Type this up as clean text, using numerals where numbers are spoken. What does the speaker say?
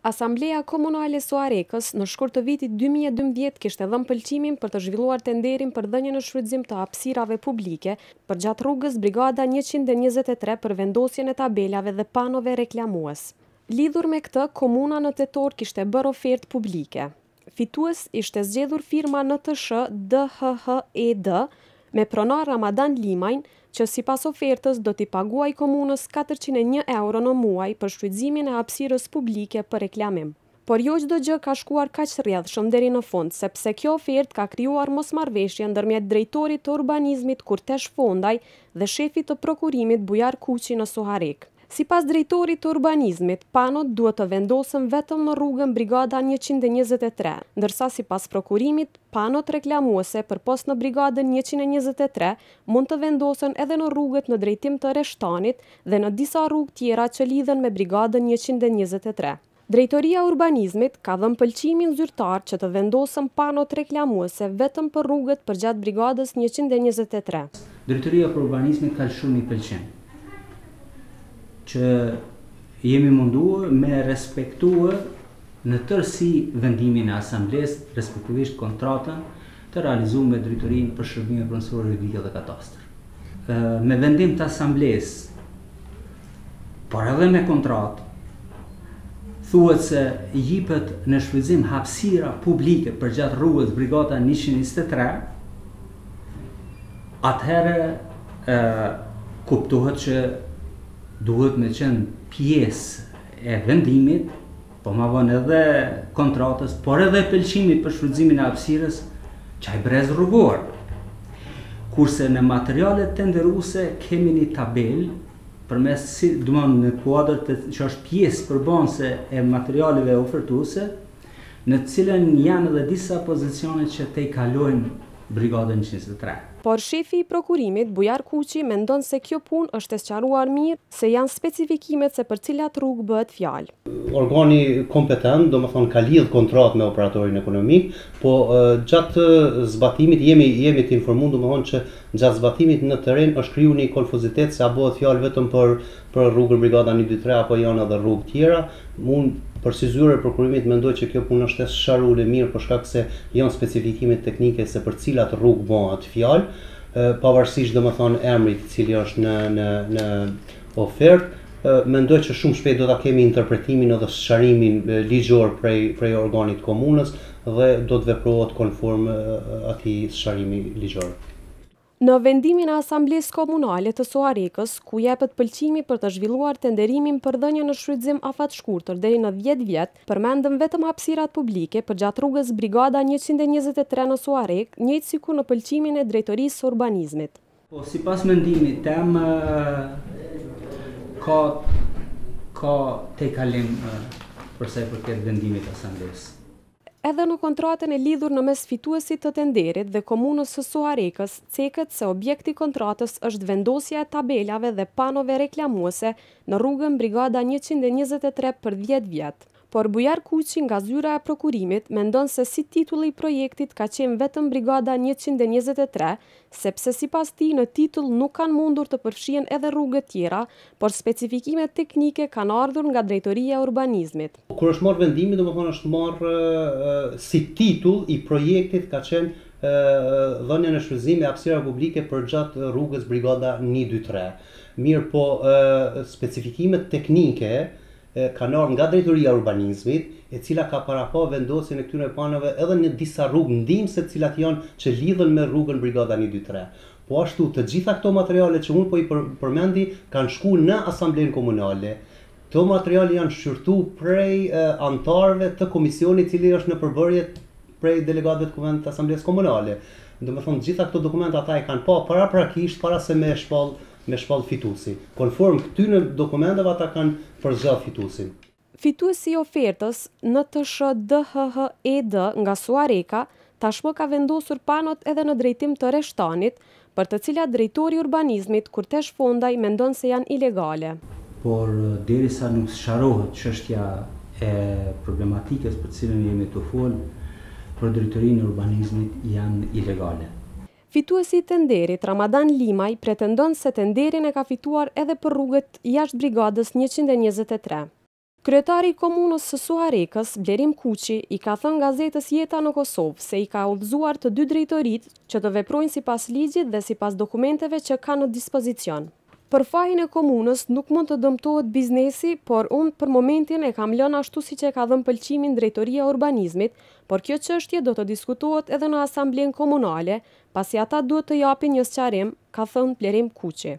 Asamblea Komunale Suarekës në shkurt të vitit 2012 kishte dhënë pëlqimin për të zhvilluar tenderin për dhënien në shfrytëzim të hapësirave publike përgjatë rrugës Brigada 123 për vendosjen e tabelave dhe panove reklamues. Lidhur me këtë, komuna në tetor kishte bërë ofertë publike. Fitues ishte zgjedhur firma NTSH DHHED me pronar Ramadan Limajn, që sipas ofertës do t'i paguaj komunës 401 euro në muaj për shfrytëzimin e hapësirës publike për reklamim. Por jo çdo gjë ka shkuar kaq rrjedhshëm deri në fund, sepse kjo ofertë ka krijuar mosmarrveshje ndërmjet drejtorit të urbanizmit Kurtesh Fondaj dhe shefit të prokurimit Bujar Kuqi në Suharek. Sipas drejtorit të urbanizmit, panot duhet të vendosen vetëm në rrugën Brigada 123, ndërsa sipas prokurimit, panot reklamuese për post në Brigadën 123 mund të vendosen edhe në rrugët në drejtim të Reshtanit dhe në disa rrugë tjera që lidhen me Brigadën 123. Drejtoria e urbanizmit ka dhënë pëlqimin zyrtar që të vendosen panot reklamuese vetëm për rrugët përgjatë Brigadës 123. Drejtoria për urbanizmit ka shumë i pëlqen, që jemi munduar me respektuar në tërësi vendimin e asamblesë, respektivisht kontratën të realizuar me drejtorinë për shërbime pronësore juridike dhe katastër. Me vendim të asamblesë, por edhe me kontratë, thuhet se jipet në shfrytëzim hapësira publike përgjatë rrugës Brigada 123, atëherë kuptohet që duhet me qenë pjesë e vendimit, po ma vonë edhe kontratës, por edhe pëlqimit për shfrytëzimin e hapësirës çaj brez rrugor. Kurse në materialet tenderuese kemi një tabel përmes në kuadër që është pjesë përballëse e materialeve ofertuese, në cilën janë edhe disa pozicione që te i kalojnë Brigadën 123. Por shefi i prokurimit, Bujar Kuqi, mendon se kjo punë është e sqaruar mirë, se janë specifikimet se për cilat rrugë bëhet fjalë. Organi kompetent, domethënë ka lidh kontratë me operatorin ekonomik, po gjatë zbatimit jemi të informuar domethënë që gjatë zbatimit në terren është krijuar një konfuzitet se a bëhet fjalë vetëm për rrugën Brigada 123 apo janë edhe rrugë tjera. Unë për si zyre e prokurimit mendoj që kjo punë është e sqaruar e mirë për shkak se janë specifikimet teknike se për cilat rrugë bëhet fjalë, pavarësisht domethënë emrit i cili është në ofertë. Mendoj që shumë shpejt do ta kemi interpretimin edhe sqarimin ligjor prej organit komunës dhe do të veprohet konform atij sqarimi ligjor. Në vendimin e Asamblesë Komunale të Suarekës, ku jepet pëlqimi për të zhvilluar tenderimin për dhënien në shfrytëzim afatshkurtër deri në 10 vjet, përmendëm vetëm hapësirat publike përgjatë rrugës Brigada 123 në Suarek, njëjtë sikur në pëlqimin e drejtorisë së urbanizmit. Po sipas mendimit tem ka tejkalim për sa i përket vendimit të asamblesë. Edhe në kontratën e lidhur në mes fituesit të tenderit dhe komunës së Suarekës, ceket se objekti i kontratës është vendosja e tabelave dhe panove reklamuese në rrugën Brigada 123 për 10 vjet. Por Bujar Kuqi nga zyra e prokurimit mendon se si titulli i projektit ka qenë vetëm Brigada 123, sepse sipas tij në titull nuk kanë mundur të përfshihen edhe rrugët tjera, por specifikimet teknike kanë ardhur nga drejtoria e urbanizmit. Kur është marrë vendimi, domethënë është marrë si titull i projektit ka qenë dhënia në shfrytëzim e hapësirave publike përgjatë rrugës Brigada 123. Mirë po specifikimet teknike kanë ardhur nga drejtoria e urbanizmit, e cila ka paraqo vendosjen e këtyre panove edhe në disa rrugë ndihmëse të cilat janë që lidhen me rrugën Brigada 123. Po ashtu të gjitha këto materiale që unë po i përmendi kanë shkuar në asamblenë komunale. Këto materiale janë shqyrtuar prej anëtarëve të komisionit i cili është në përbërje prej delegatëve të Kuvendit të Asamblesë Komunale. Domethënë gjitha këto dokumente ata e kanë pa paraprakisht para se me shpall fituesi. Konform këtyre dokumenteve ata kanë përzgjatë fituesin. Fituesi i ofertës NTSH DHHED nga Suareka tashmë ka vendosur panot edhe në drejtim të Reshtanit, për të cilat drejtori i urbanizmit Kurtesh Fondaj mendon se janë ilegale. Por derisa nuk sqarohet çështja e problematikës për cilën jemi të folë, për drejtorinë e urbanizmit janë ilegale. Fituesi i tenderit, Ramadan Limaj, pretendon se tenderin e ka fituar edhe për rrugët jashtë Brigadës 123. Kryetari i komunës së Suharekës, Blerim Kuqi, i ka thënë gazetës Jeta në Kosovë se i ka udhëzuar të dy drejtoritë që të veprojnë sipas ligjit dhe sipas dokumenteve që kanë në dispozicion. Për fajin e komunës nuk mund të dëmtohet biznesi, por unë për momentin e kam lënë ashtu siç e ka dhënë pëlqimin Drejtoria e Urbanizmit, por kjo çështje do të diskutohet edhe në asamblen komunale, pasi ata duhet të japin një sqarim, ka thënë Blerim Kuqi.